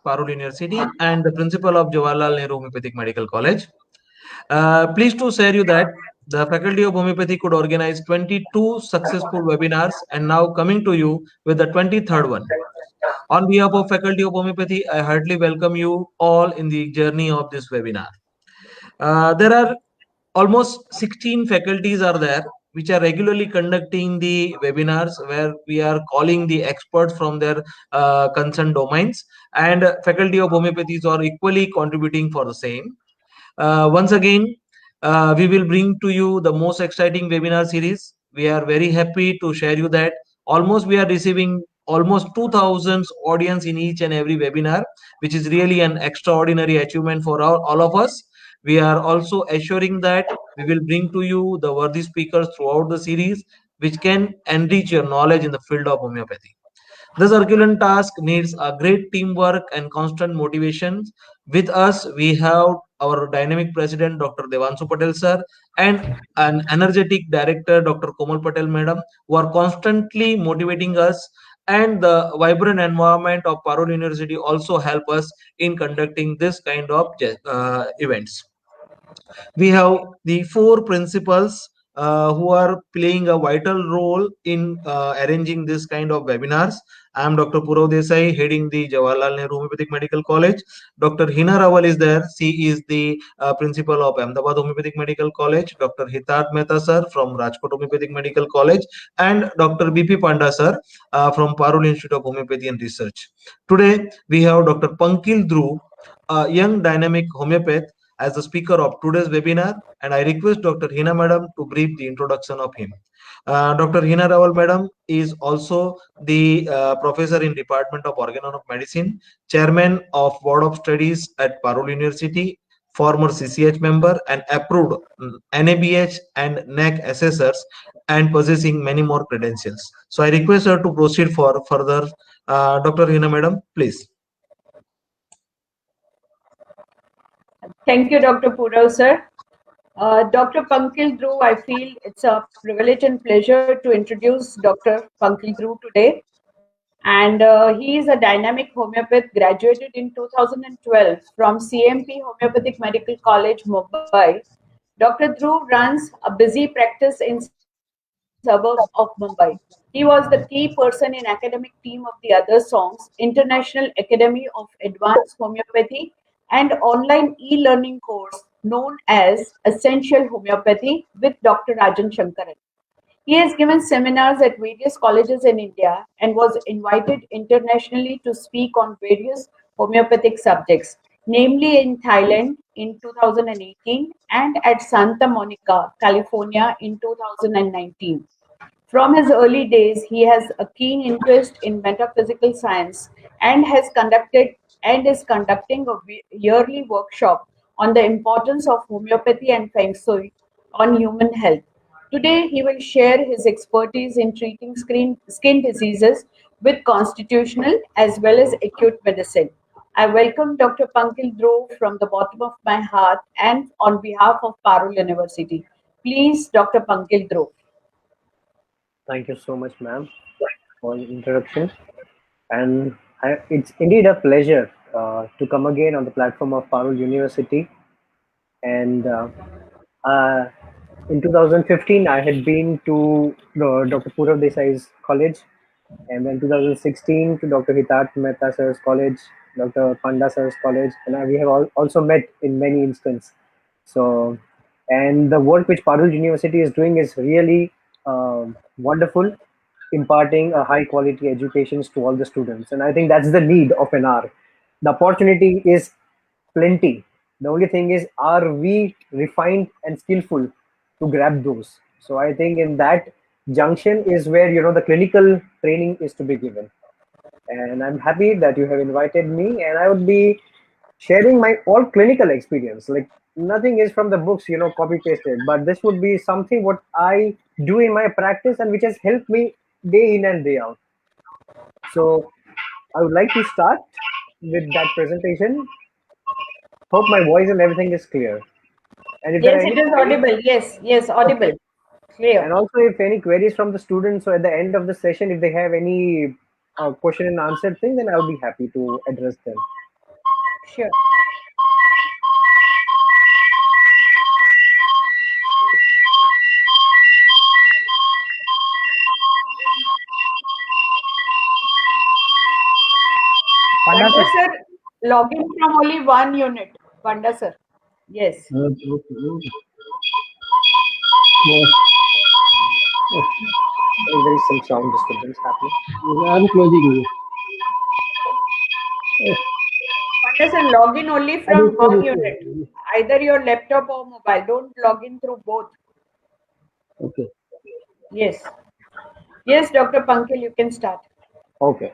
Parul University and the principal of Jawaharlal Nehru Homeopathic Medical College. Pleased to share you that the Faculty of Homeopathy could organize 22 successful webinars and now coming to you with the 23rd one. On behalf of Faculty of Homeopathy, I heartily welcome you all in the journey of this webinar. There are almost 16 faculties are there which are regularly conducting the webinars where we are calling the experts from their concerned domains, and Faculty of Homeopathies are equally contributing for the same. Once again, we will bring to you the most exciting webinar series. We are very happy to share you that almost we are receiving almost 2000 audience in each and every webinar, which is really an extraordinary achievement for all of us. We are also assuring that we will bring to you the worthy speakers throughout the series, which can enrich your knowledge in the field of homeopathy. This Herculean task needs a great teamwork and constant motivation. With us, we have our dynamic president, Dr. Devanshu Patel sir, and an energetic director, Dr. Komal Patel madam, who are constantly motivating us. And the vibrant environment of Parul University also help us in conducting this kind of events. We have the four principals who are playing a vital role in arranging this kind of webinars. I am Dr. Purav Desai, heading the Jawaharlal Nehru Homeopathic Medical College. Dr. Hina Rawal is there. She is the principal of Ahmedabad Homeopathic Medical College. Dr. Hitat Mehta sir from Rajkot Homeopathic Medical College, and Dr. B.P. Panda sir from Parul Institute of Homeopathy and Research. Today we have Dr. Pankil Dhruv, a young dynamic homeopath, as the speaker of today's webinar, and I request Dr. Hina Madam to brief the introduction of him. Dr. Hina Rawal Madam is also the professor in Department of Organon of Medicine, chairman of Board of Studies at Parul University, former CCH member, and approved NABH and NAC assessors, and possessing many more credentials. So I request her to proceed for further. Dr. Hina Madam, please. Thank you, Dr. Purav, sir. Dr. Pankil Dhruv, I feel it's a privilege and pleasure to introduce Dr. Pankil Dhruv today. And he is a dynamic homeopath, graduated in 2012 from CMP Homeopathic Medical College, Mumbai. Dr. Dhruv runs a busy practice in suburbs of Mumbai. He was the key person in academic team of the Other Songs, International Academy of Advanced Homeopathy, and online e-learning course known as Essential Homeopathy with Dr. Rajan Shankaran. He has given seminars at various colleges in India and was invited internationally to speak on various homeopathic subjects, namely in Thailand in 2018 and at Santa Monica, California in 2019. From his early days, he has a keen interest in metaphysical science and is conducting a yearly workshop on the importance of homeopathy and feng shui on human health. Today, he will share his expertise in treating skin diseases with constitutional as well as acute medicine. I welcome Dr. Pankil Dhruv from the bottom of my heart and on behalf of Parul University. Please, Dr. Pankil Dhruv. Thank you so much, ma'am, for the introduction. And it's indeed a pleasure to come again on the platform of Parul University. And in 2015, I had been to Dr. Purav Desai's college, and then 2016 to Dr. Hitat Mehta sir's college, Dr. Panda sir's college, and we have also met in many instances. So, and the work which Parul University is doing is really wonderful, imparting a high quality education to all the students. And I think that's the need of an hour. The opportunity is plenty. The only thing is, are we refined and skillful to grab those? So I think in that junction is where, the clinical training is to be given. And I'm happy that you have invited me, and I would be sharing my all clinical experience. Like, nothing is from the books, copy pasted, but this would be something what I do in my practice and which has helped me day in and day out. So I would like to start with that presentation. Hope my voice and everything is clear. And if yes, it is audible. Yes, audible. Okay. Clear. And also, if any queries from the students, so at the end of the session, if they have any question and answer thing, then I'll be happy to address them. Sure. Panda Panda sir. sir, login from only one unit. Panda sir. Yes. Okay, okay, okay. Yeah, There is some sound disturbance happening. I'm closing. Panda sir, login only Are you from one unit. closing? Either your laptop or mobile. Don't log in through both. Okay. Yes. Yes, Dr. Pankil, you can start. Okay.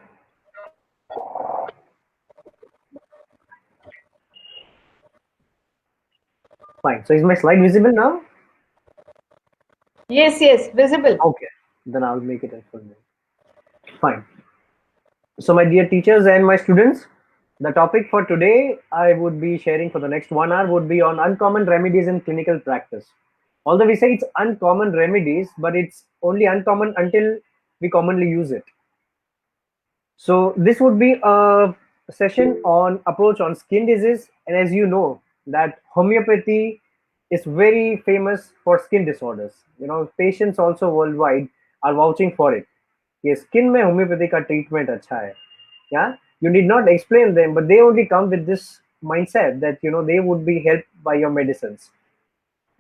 Fine. So is my slide visible now? Yes, yes, visible. Okay. Then I'll make it in full name. Fine. So my dear teachers and my students, the topic for today I would be sharing for the next 1 hour would be on uncommon remedies in clinical practice. Although we say it's uncommon remedies, but it's only uncommon until we commonly use it. So this would be a session on approach on skin disease, and as you know that homeopathy is very famous for skin disorders. You know, patients also worldwide are vouching for it. Yes, skin में homeopathy का treatment अच्छा है. Yeah, you need not explain them, but they only come with this mindset that you know they would be helped by your medicines.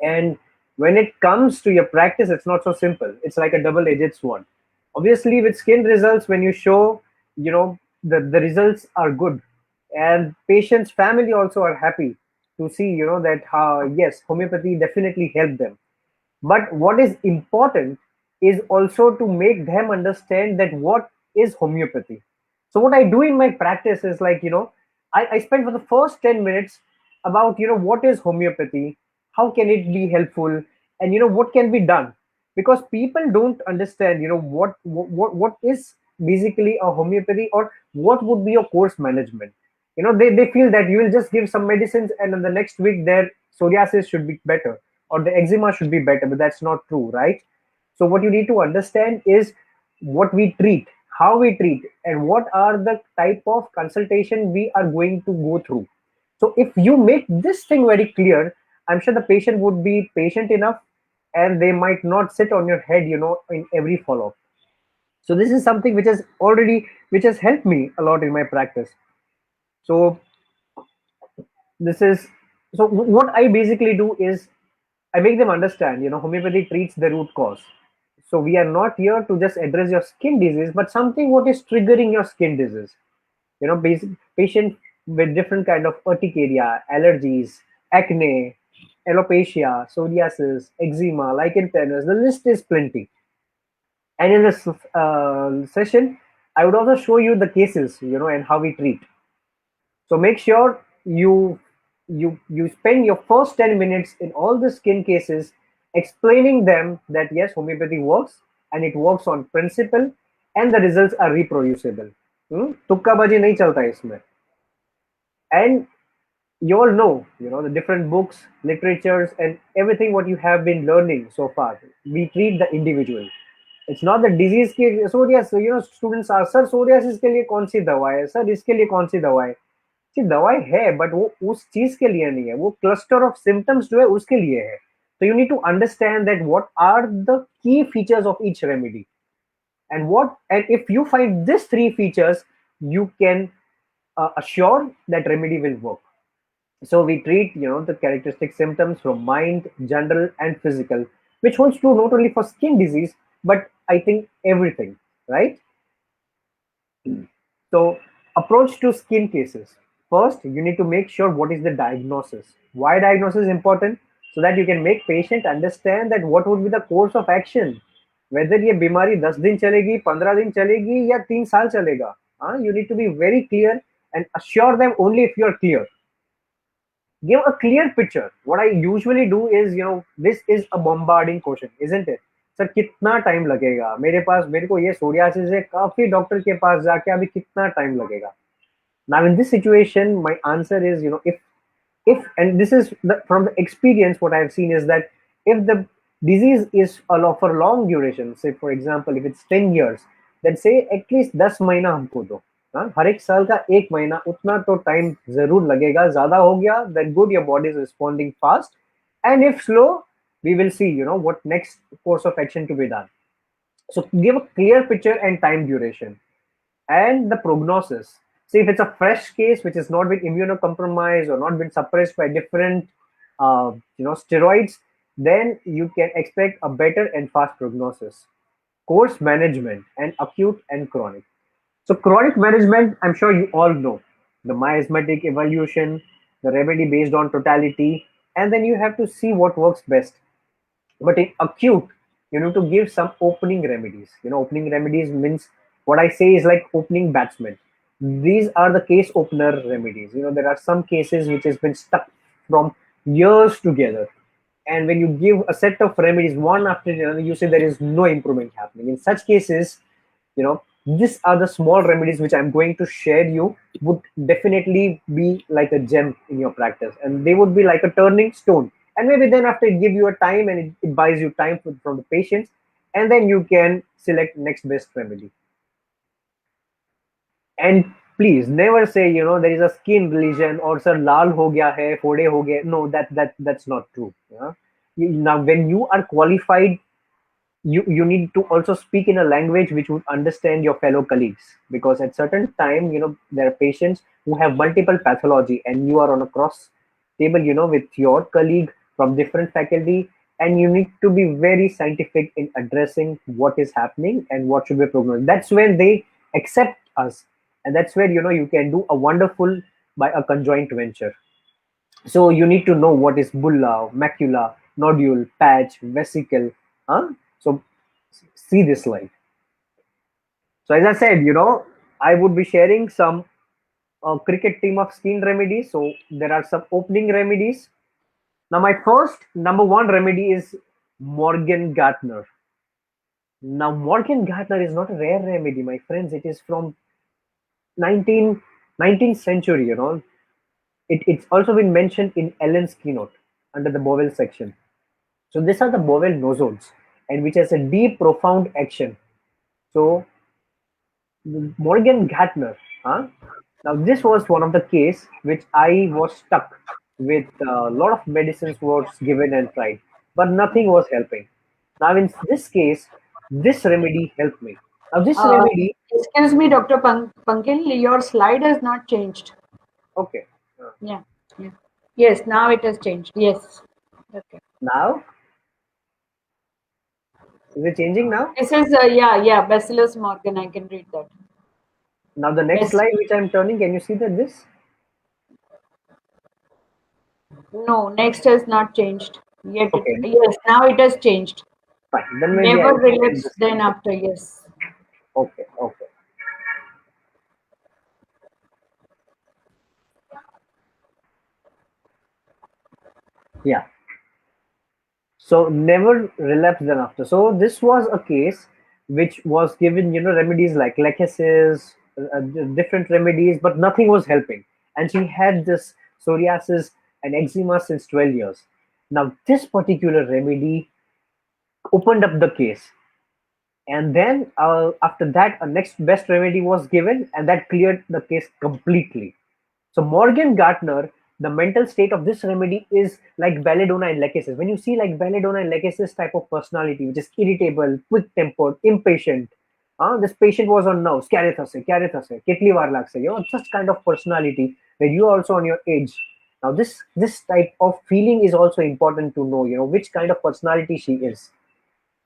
And when it comes to your practice, it's not so simple. It's like a double-edged sword. Obviously, with skin results, when you show, you know, the results are good, and patients' family also are happy to see, you know, that yes, homeopathy definitely helped them. But what is important is also to make them understand that what is homeopathy. So what I do in my practice is like, you know, I spend for the first 10 minutes about, you know, what is homeopathy, how can it be helpful, and you know what can be done. Because people don't understand, you know, what is basically a homeopathy, or what would be your course management. You know, they feel that you will just give some medicines and in the next week their psoriasis should be better or the eczema should be better, but that's not true, right? So what you need to understand is what we treat, how we treat, and what are the type of consultation we are going to go through. So if you make this thing very clear, I'm sure the patient would be patient enough, and they might not sit on your head, you know, in every follow-up. So this is something which has helped me a lot in my practice. So this is what I basically do is I make them understand, you know, homeopathy treats the root cause. So we are not here to just address your skin disease, but something what is triggering your skin disease. You know, basic patient with different kind of urticaria, allergies, acne, alopecia, psoriasis, eczema, lichen planus. The list is plenty. And in this session, I would also show you the cases, you know, and how we treat. So make sure you spend your first 10 minutes in all the skin cases explaining them that yes, homeopathy works and it works on principle and the results are reproducible. तुक्काबाजी नहीं चलता है इसमें. And you all know, you know, the different books, literatures, and everything what you have been learning so far. We treat the individual. It's not the disease के psoriasis. You know, students are sir psoriasis के लिए कौन सी दवा है, sir इसके लिए कौन सी दवा है. कि दवाई है बट वो उस चीज के लिए नहीं है, वो क्लस्टर ऑफ सिम्टम्स जो है उसके लिए है. So you need to understand that what are the key features of each remedy, and if you find these three features, you can assure that remedy will work. So we treat, you know, the characteristic symptoms from mind, general, and physical, which holds true not only for skin disease but I think everything, right? So, approach to skin cases. First, you need to make sure what is the diagnosis. Why diagnosis is important? So that you can make patient understand that what would be the course of action. Whether ये बीमारी 10 दिन चलेगी, 15 दिन चलेगी या 3 साल चलेगा. You need to be very clear and assure them only if you are clear. Give a clear picture. What I usually do is, you know, this is a bombarding question, isn't it? Sir कितना time लगेगा, मेरे को ये psoriasis है, काफी doctor के पास जाके अभी कितना टाइम लगेगा. Now in this situation my answer is, you know, if and this is from the experience, what I've seen is that if the disease is for long duration, say for example if it's 10 years, then say at least 10 महीना हमको दो. हर एक साल का 1 महीना उतना तो time जरूर लगेगा. ज्यादा हो गया then good, your body is responding fast, and if slow, we will see what next course of action to be done. So give a clear picture and time duration and the prognosis. See, if it's a fresh case which has not been immunocompromised or not been suppressed by different, steroids, then you can expect a better and fast prognosis. Course management and acute and chronic. So chronic management, I'm sure you all know the miasmatic evaluation, the remedy based on totality, and then you have to see what works best. But in acute, you need to give some opening remedies. Opening remedies means, what I say is like opening batsmen. These are the case opener remedies. There are some cases which has been stuck from years together, and when you give a set of remedies one after another, you see there is no improvement happening. In such cases, these are the small remedies which I'm going to share you, would definitely be like a gem in your practice, and they would be like a turning stone. And maybe then after it give you a time, and it buys you time from the patients, and then you can select next best remedy. And please never say there is a skin lesion or sir lal ho gaya hai, fode ho gaya. No, that's not true. Yeah? Now when you are qualified, you need to also speak in a language which would understand your fellow colleagues, because at certain time there are patients who have multiple pathology, and you are on a cross table with your colleague from different faculty, and you need to be very scientific in addressing what is happening and what should be prognosis. That's when they accept us, and that's where you can do a wonderful by a conjoint venture. So you need to know what is bulla, macula, nodule, patch, vesicle. So see this slide. So as I said, I would be sharing some cricket team of skin remedies. So there are some opening remedies. Now my first number one remedy is Morgan Gartner. Now Morgan Gartner is not a rare remedy, my friends. It is from 19th century. It's also been mentioned in Ellen's keynote under the bowel section. So these are the bowel nosodes, and which has a deep, profound action. So Morgan Gartner, huh? Now this was one of the case which I was stuck with. A lot of medicines was given and tried, but nothing was helping. Now in this case, this remedy helped me. Now this Uh, remedy, Excuse me, Dr. Pankil, your slide has not changed. okay. Yeah, yeah. Yes, now it has changed. Yes. Okay. Now is it changing now? This is, yeah, Bacillus Morgan. I can read that. Now the next Yes. slide which I'm turning, can you see that this? No, next has not changed. Yet, Okay, yes, now it has changed. fine. Then maybe Never I'll change relapse, this. then after, yes. Okay, okay. Yeah. So never relapse then after. So this was a case which was given, remedies like lachesis, different remedies, but nothing was helping. And she had this psoriasis and eczema since 12 years. Now this particular remedy opened up the case. And then after that, a next best remedy was given, and that cleared the case completely. So Morgan Gartner, the mental state of this remedy is like belladonna and lachesis. When you see like belladonna and lachesis type of personality, which is irritable, quick-tempered, impatient, this patient was on nerves, kya thase, kitli var lagse, such kind of personality where you are also on your edge. Now this type of feeling is also important to know, which kind of personality she is.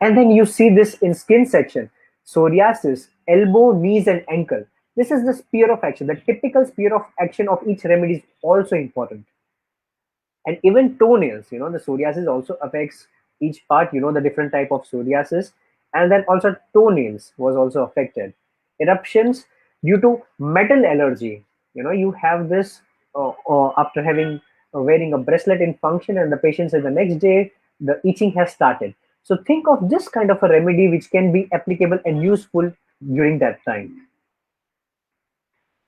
And then you see this in skin section, psoriasis, elbow, knees, and ankle. This is the sphere of action. The typical sphere of action of each remedy is also important. And even toenails, the psoriasis also affects each part, the different type of psoriasis. And then also toenails was also affected. Eruptions due to metal allergy. You have this after having wearing a bracelet in function, and the patient said the next day the itching has started. So think of this kind of a remedy which can be applicable and useful during that time.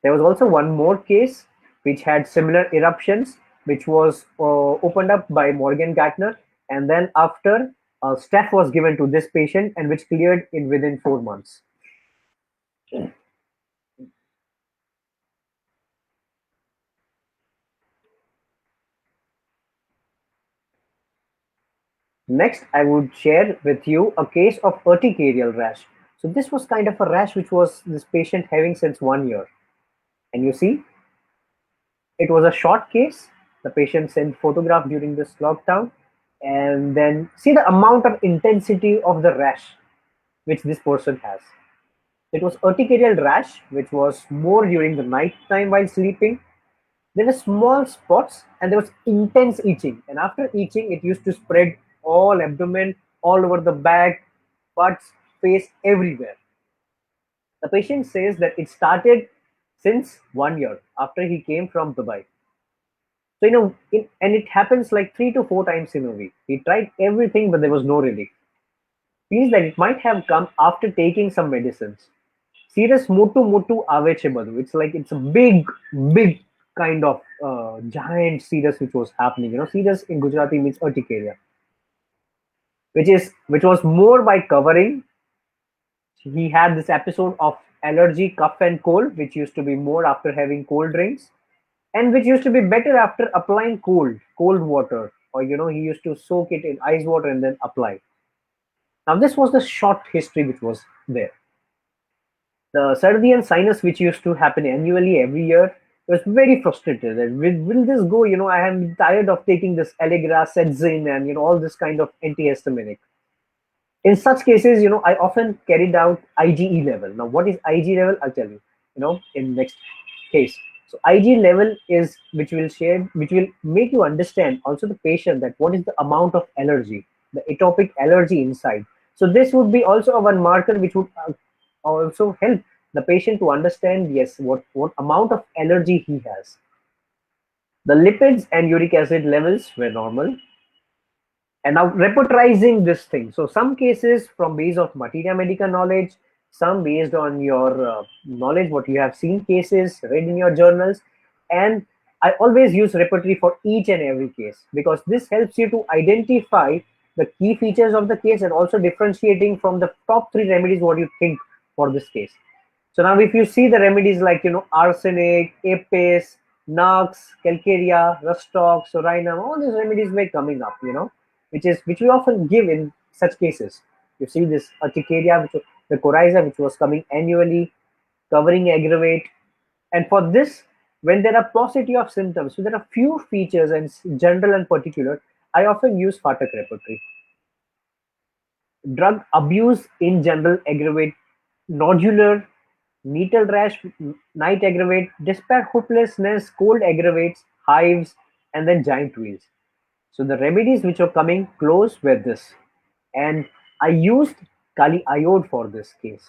There was also one more case which had similar eruptions, which was opened up by Morgan Gartner, and then after staph was given to this patient, and which cleared in within 4 months. Next, I would share with you a case of urticarial rash. So this was kind of a rash which was this patient having since 1 year. And you see, it was a short case. The patient sent photograph during this lockdown, and then see the amount of intensity of the rash which this person has. It was urticarial rash, which was more during the night time while sleeping. There were small spots and there was intense itching. And after itching, it used to spread all abdomen, all over the back, butts, face, everywhere. The patient says that it started since 1 year after he came from Dubai. So, and it happens like 3 to 4 times in a week. He tried everything, but there was no relief. Feels that it might have come after taking some medicines. Serious motu motu aveche badu. It's like it's a big kind of giant serous which was happening. Serous in Gujarati means urticaria, which was more by covering. He had this episode of allergy, cough and cold, which used to be more after having cold drinks, and which used to be better after applying cold water, or he used to soak it in ice water and then apply. Now this was the short history which was there. The Sardi and sinus, which used to happen annually every year, was very frustrated. And will this go? I am tired of taking this Allegra, Sedzin, and all this kind of antihistaminic. In such cases, I often carried out IgE level. Now, what is IgE level? I'll tell you. In next case. So IgE level is which will make you understand also the patient that what is the amount of allergy, the atopic allergy inside. So this would be also a one marker which would also help the patient to understand, yes, what amount of allergy he has. The lipids and uric acid levels were normal. And now repertorizing this thing. So some cases from base of materia medica knowledge, some based on your knowledge, what you have seen cases, read in your journals. And I always use repertory for each and every case because this helps you to identify the key features of the case and also differentiating from the top 3 remedies what you think for this case. So now if you see the remedies like, arsenic, apis, nux, calcarea, rustox, sorinum, all these remedies were coming up, which we often give in such cases. You see this urticaria, the coryza, which was coming annually, covering aggravate. And for this, when there are paucity of symptoms, so there are few features and general and particular, I often use Phatak repertory. Drug abuse in general aggravate nodular, needle rash, night aggravate, despair, hopelessness, cold aggravates, hives, and then giant wheels. So the remedies which are coming close were this. And I used Kali iode for this case.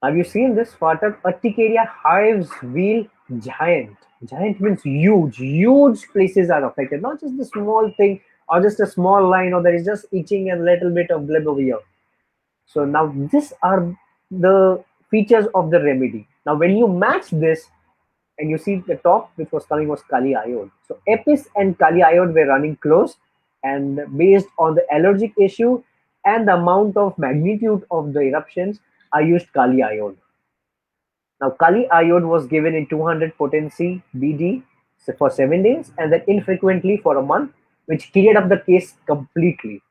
Have you seen this? Phatak urticaria, hives, wheel, giant. Giant means huge places are affected, not just the small thing or just a small line or there is just itching and little bit of bleb over here. So now these are the features of the remedy. Now when you match this and you see the top which was coming was Kali iode. So Apis and Kali iode were running close and based on the allergic issue and the amount of magnitude of the eruptions, I used Kali iode. Now Kali iode was given in 200 potency BD for 7 days and then infrequently for a month, which cleared up the case completely.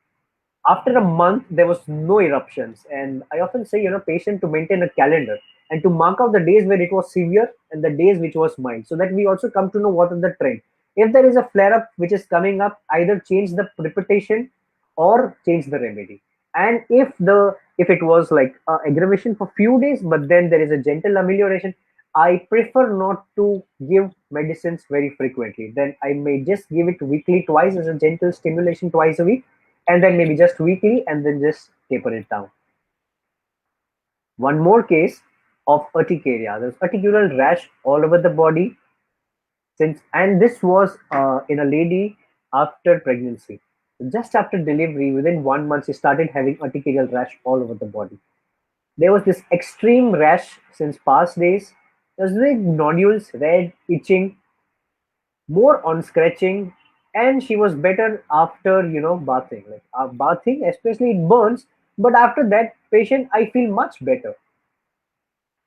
After a month, there was no eruptions. And I often say, patient to maintain a calendar and to mark out the days where it was severe and the days which was mild, so that we also come to know what is the trend. If there is a flare up which is coming up, either change the precipitation or change the remedy. And if it was like aggravation for few days, but then there is a gentle amelioration, I prefer not to give medicines very frequently. Then I may just give it weekly twice as a gentle stimulation twice a week, and then maybe just weekly and then just taper it down. One more case of urticaria. There's urticaria rash all over the body and this was in a lady after pregnancy. Just after delivery, within 1 month, she started having urticarial rash all over the body. There was this extreme rash since past days. There was big nodules, red, itching, more on scratching, and she was better after bathing. Like bathing, especially it burns, but after that, patient I feel much better.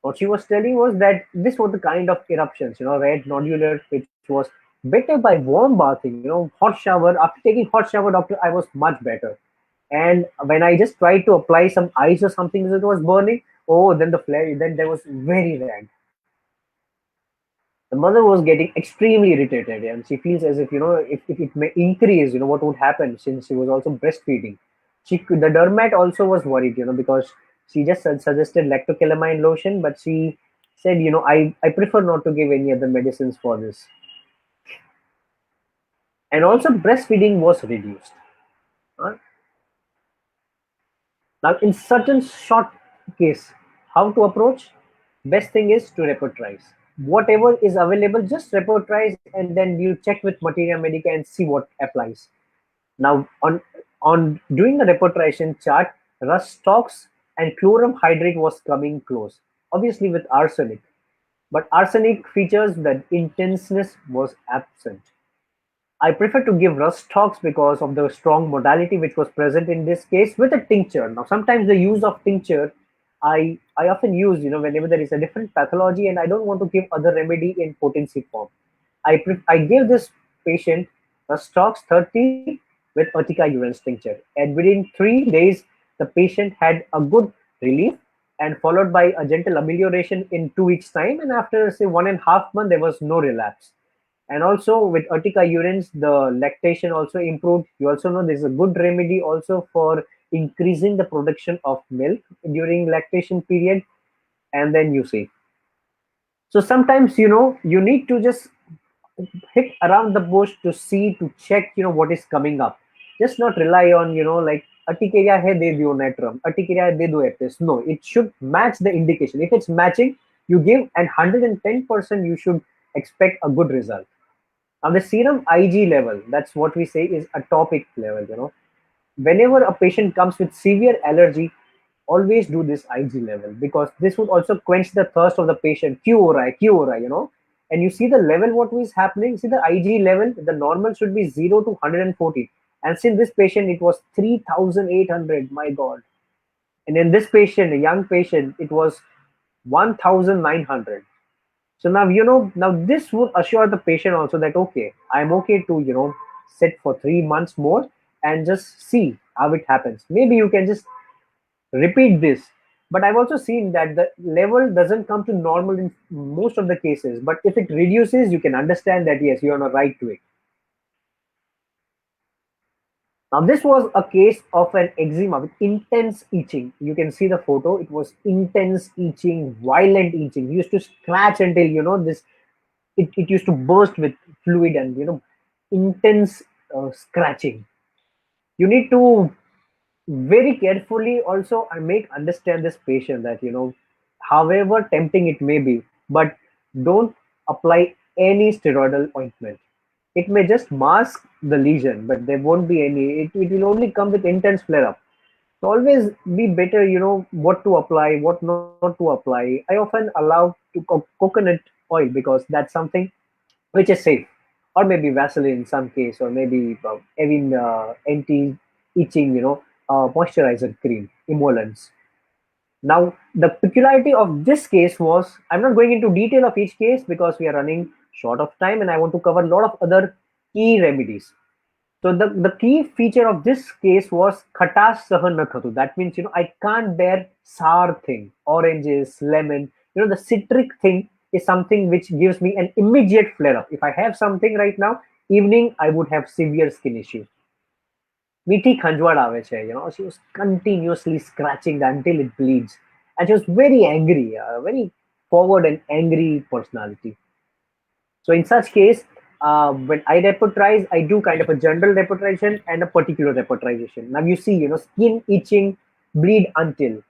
What she was telling was that this was the kind of eruptions, red nodular, which was better by warm bathing, hot shower. After taking hot shower, doctor, I was much better. And when I just tried to apply some ice or something that was burning, oh, then the flare, then there was very red. The mother was getting extremely irritated, and she feels as if, if it may increase, what would happen, since she was also breastfeeding. The dermat also was worried, because she just suggested lactocalamine lotion, but she said, I prefer not to give any other medicines for this. And also breastfeeding was reduced. Huh? Now, in certain short case, how to approach? Best thing is to repertorize. Whatever is available, just repertorize, and then you check with Materia Medica and see what applies. Now, on doing the repertorization chart, rust stocks and chlorum hydrate was coming close, obviously with arsenic. But arsenic features that intenseness was absent. I prefer to give rust talks because of the strong modality which was present in this case with a tincture. Now, sometimes the use of tincture, I often use, whenever there is a different pathology and I don't want to give other remedy in potency form. I gave this patient rust talks 30 with Urtica urens tincture, and within 3 days, the patient had a good relief and followed by a gentle amelioration in 2 weeks' time. And after, say, 1.5 months, there was no relapse. And also with Urtica urens, the lactation also improved. You also know there's a good remedy also for increasing the production of milk during lactation period. And then you see. So sometimes, you need to just hit around the bush to see, to check, what is coming up. Just not rely on, like Urticaria hai de diyo natrum, Urticaria hai de do apis. No, it should match the indication. If it's matching, you give, and 110% you should expect a good result. Now the serum Ig level, that's what we say is atopic level. Whenever a patient comes with severe allergy, always do this Ig level, because this would also quench the thirst of the patient. QORI. And you see the level, what is happening. See the Ig level, the normal should be 0 to 140. And since this patient, it was 3,800, my God. And in this patient, a young patient, it was 1,900. So now, now this would assure the patient also that, okay, I'm okay to, sit for 3 months more and just see how it happens. Maybe you can just repeat this. But I've also seen that the level doesn't come to normal in most of the cases. But if it reduces, you can understand that, yes, you're on the right way. Now, this was a case of an eczema with intense itching. You can see the photo. It was intense itching, violent itching. He used to scratch until, it used to burst with fluid and, intense scratching. You need to very carefully also make understand this patient that, however tempting it may be, but don't apply any steroidal ointment. It may just mask the lesion, but there won't be any, it will only come with intense flare up. So always be better, what to apply, what not to apply. I often allow to coconut oil, because that's something which is safe, or maybe Vaseline in some case, or maybe even anti-itching, moisturizer cream, emollients. Now, the peculiarity of this case was, I'm not going into detail of each case because we are running short of time, and I want to cover a lot of other key remedies. So the key feature of this case was khatas sahan na thatu. That means, I can't bear sour thing, oranges, lemon. The citric thing is something which gives me an immediate flare up. If I have something right now, evening, I would have severe skin issue. Miti khanjwad આવે છે, she was continuously scratching until it bleeds. And she was very angry, very forward and angry personality. So in such case, when I repertorize, I do kind of a general repertorization and a particular repertorization. Now you see, skin itching, bleed until.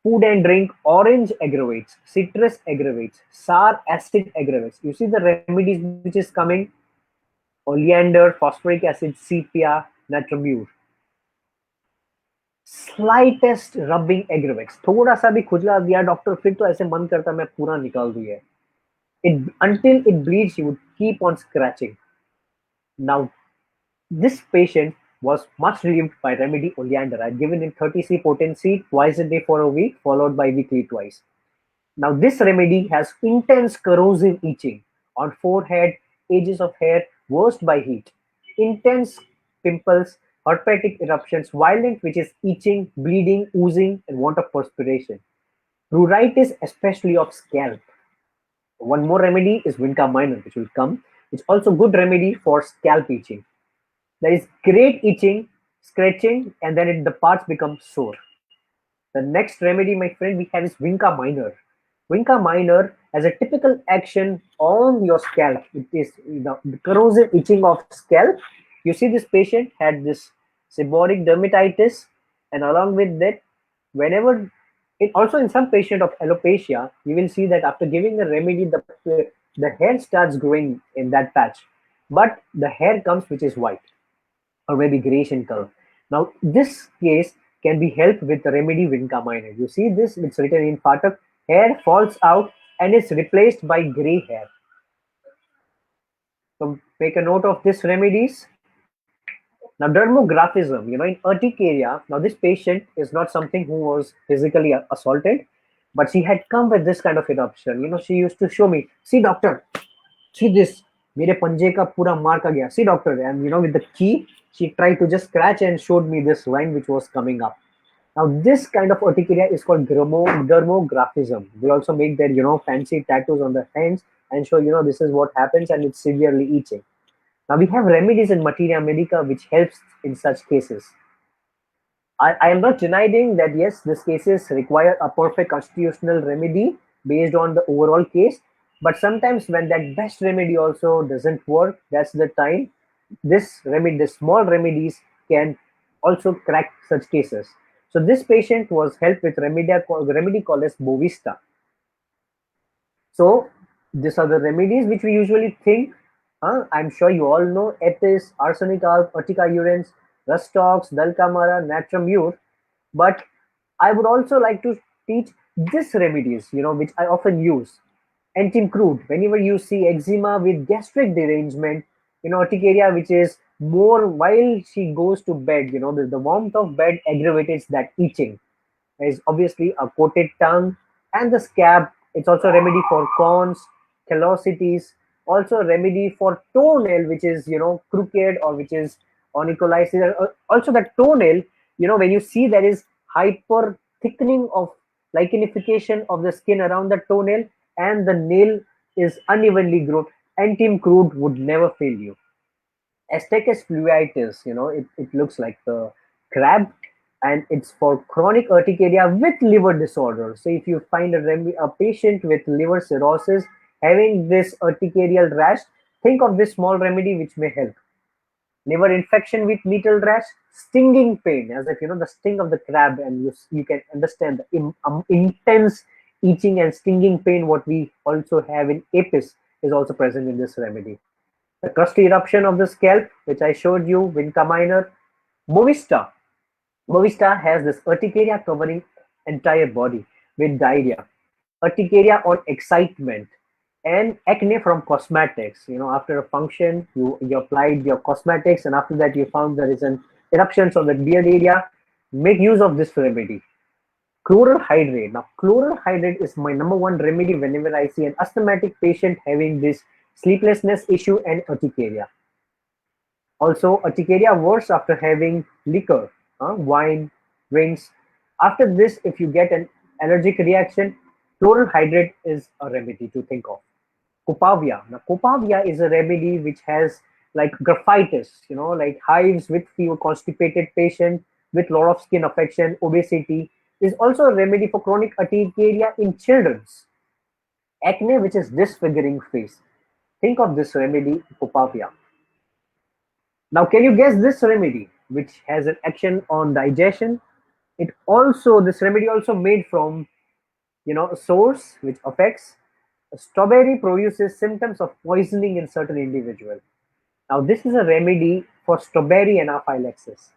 Food and drink, orange aggravates, citrus aggravates, sour acid aggravates. You see the remedies which is coming: oleander, phosphoric acid, sepia, natramure. Slightest rubbing aggravates. थोड़ा सा भी खुजला दिया doctor, फिर तो ऐसे मन करता मैं पूरा निकाल दूं ये. Until it bleeds, he would keep on scratching. Now, this patient was much relieved by remedy oleander. I'd given him 30C potency twice a day for a week, followed by weekly twice. Now, this remedy has intense corrosive itching on forehead, edges of hair worst by heat, intense pimples, herpetic eruptions, violent, which is itching, bleeding, oozing, and want of perspiration. Pruritus, especially of scalp. One more remedy is Vinca minor, which will come. It's also good remedy for scalp itching. There is great itching, scratching, and then the parts become sore. The next remedy, my friend, we have is Vinca minor. Vinca minor has a typical action on your scalp. It is the corrosive itching of scalp. You see, this patient had this seborrheic dermatitis, and along with that, whenever it also in some patient of alopecia, you will see that after giving a remedy, the hair starts growing in that patch, but the hair comes which is white or maybe grayish in color. Now, this case can be helped with the remedy Vinca minor. You see this, it's written in Phatak, hair falls out and is replaced by gray hair. So make a note of these remedies. Now, dermographism, in urticaria, now this patient is not something who was physically assaulted, but she had come with this kind of eruption. She used to show me, see doctor, see this, मेरे पंजे का पूरा mark आ गया. See doctor, and with the key, she tried to just scratch and showed me this line which was coming up. Now this kind of urticaria is called dermographism. They also make their fancy tattoos on the hands and show this is what happens and it's severely itching. Now we have remedies in materia medica which helps in such cases. I am not denying that yes, these cases require a perfect constitutional remedy based on the overall case, but sometimes when that best remedy also doesn't work, that's the time this remedy, the small remedies can also crack such cases. So this patient was helped with remedy called as Bovista. So these are the remedies which we usually think. I'm sure you all know Apis, arsenic alb, urtica urens, rustox, dalcamara, natramur. But I would also like to teach these remedies, which I often use. Entim crude, whenever you see eczema with gastric derangement, urticaria, which is more while she goes to bed, the warmth of bed aggravates that itching. There is obviously a coated tongue and the scab. It's also a remedy for corns, callosities, also a remedy for toenail, which is, crooked or which is onycholysis. Also the toenail, when you see there is hyper thickening of lichenification of the skin around the toenail and the nail is unevenly grown, Entim crude would never fail you. Astacus fluitis, it looks like the crab and it's for chronic urticaria with liver disorder. So if you find a patient with liver cirrhosis having this urticarial rash, think of this small remedy which may help. Liver infection with needle rash, stinging pain, as if the sting of the crab, and you can understand the intense itching and stinging pain what we also have in Apis is also present in this remedy. The crusty eruption of the scalp, which I showed you, Vinca minor. Bovista. Bovista has this urticaria covering entire body with diarrhea, urticaria on excitement, and acne from cosmetics. After a function, you applied your cosmetics, and after that you found there is an eruptions of the beard area. Make use of this remedy. Chloral hydrate. Now, chloral hydrate is my number one remedy whenever I see an asthmatic patient having this sleeplessness issue and urticaria. Also, urticaria worse after having liquor, wine, drinks. After this, if you get an allergic reaction, chloral hydrate is a remedy to think of. Copavia. Now, Copavia is a remedy which has like graphitis, like hives with fever, constipated patient with lot of skin affection, obesity. Is also a remedy for chronic urticaria in children. Acne, which is disfiguring face. Think of this remedy, Copavia. Now, can you guess this remedy, which has an action on digestion? This remedy also made from, source, which affects. Strawberry produces symptoms of poisoning in certain individual. Now, this is a remedy for strawberry anaphylaxis.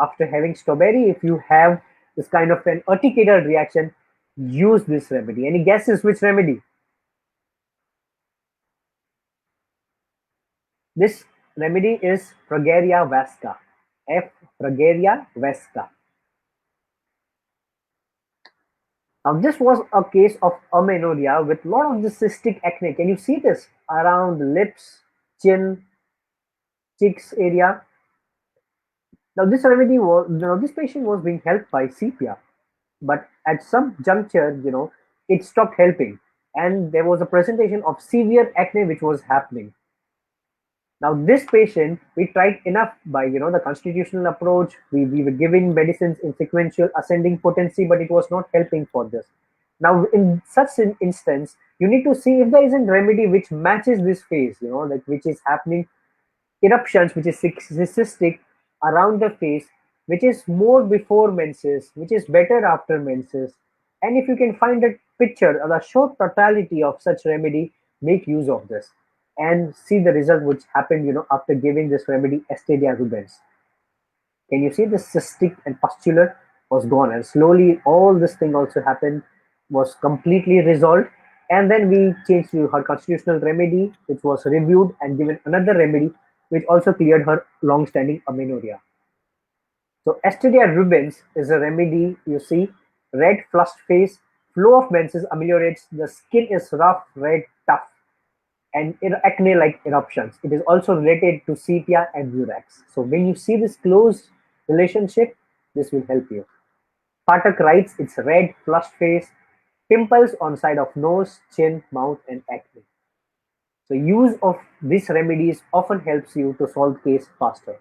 After having strawberry, if you have this kind of an urticarial reaction, use this remedy. Any guesses which remedy? This remedy is Fragaria vasca. Fragaria vasca. Now, this was a case of amenorrhea with a lot of the cystic acne. Can you see this around the lips, chin, cheeks area. Now this patient was being helped by sepia, but at some juncture, it stopped helping, and there was a presentation of severe acne which was happening. Now this patient, we tried enough by the constitutional approach. We were giving medicines in sequential ascending potency, but it was not helping for this. Now in such an instance, you need to see if there is a remedy which matches this phase, like which is happening, eruptions which is cystic around the face, which is more before menses, which is better after menses. And if you can find a picture or a short totality of such remedy, make use of this and see the result which happened, after giving this remedy Asteria rubens. Can you see the cystic and pustular was gone, and slowly all this thing also happened, was completely resolved. And then we changed to her constitutional remedy, which was reviewed and given another remedy, which also cleared her long-standing amenorrhea. So Asteria rubens is a remedy. You see, red flushed face, flow of menses ameliorates. The skin is rough, red, tough, and acne-like eruptions. It is also related to sepia and murex. So when you see this close relationship, this will help you. Patak writes it's red, flushed face, pimples on side of nose, chin, mouth, and acne. So use of these remedies often helps you to solve case faster.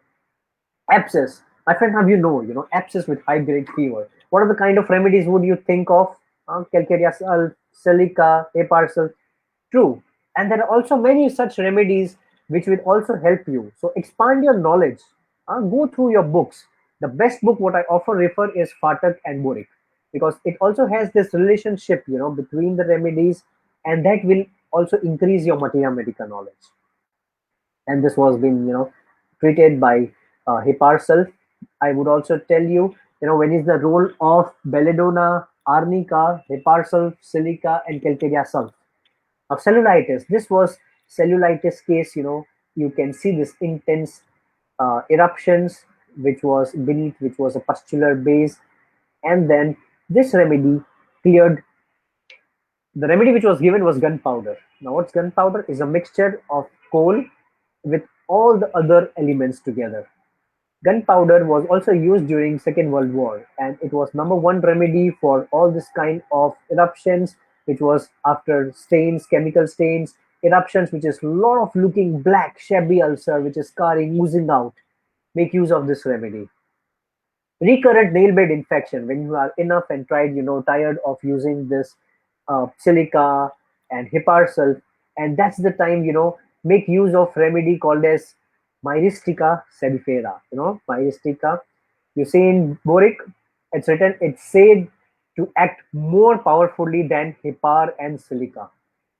Abscess. My friend, have abscess with high grade fever. What are the kind of remedies would you think of? Calcarea sulf, silica, Heparsol. True. And there are also many such remedies which will also help you. So expand your knowledge. Go through your books. The best book what I often refer is Phatak and Boric, because it also has this relationship, between the remedies, and that will also increase your materia medica knowledge. And this was being, treated by Heparsol. I would also tell you, when is the role of belladonna, arnica, Heparsol, silica, and calcarea sulf. Of cellulitis, this was cellulitis case. You can see this intense eruptions which was beneath, which was a pustular base, and then this remedy cleared. The remedy which was given was gunpowder. Now what's gunpowder? Is a mixture of coal with all the other elements together. Gunpowder was also used during Second World War, and it was number one remedy for all this kind of eruptions, which was after stains, chemical stains, eruptions, which is a lot of looking black, shabby ulcer, which is scarring, oozing out. Make use of this remedy. Recurrent nail bed infection, when you are enough and tried, tired of using this silica and Heparsol, and that's the time, make use of remedy called as Myristica sedifera. Myristica. You see in Boric, it's written, it's said to act more powerfully than Hepar and silica.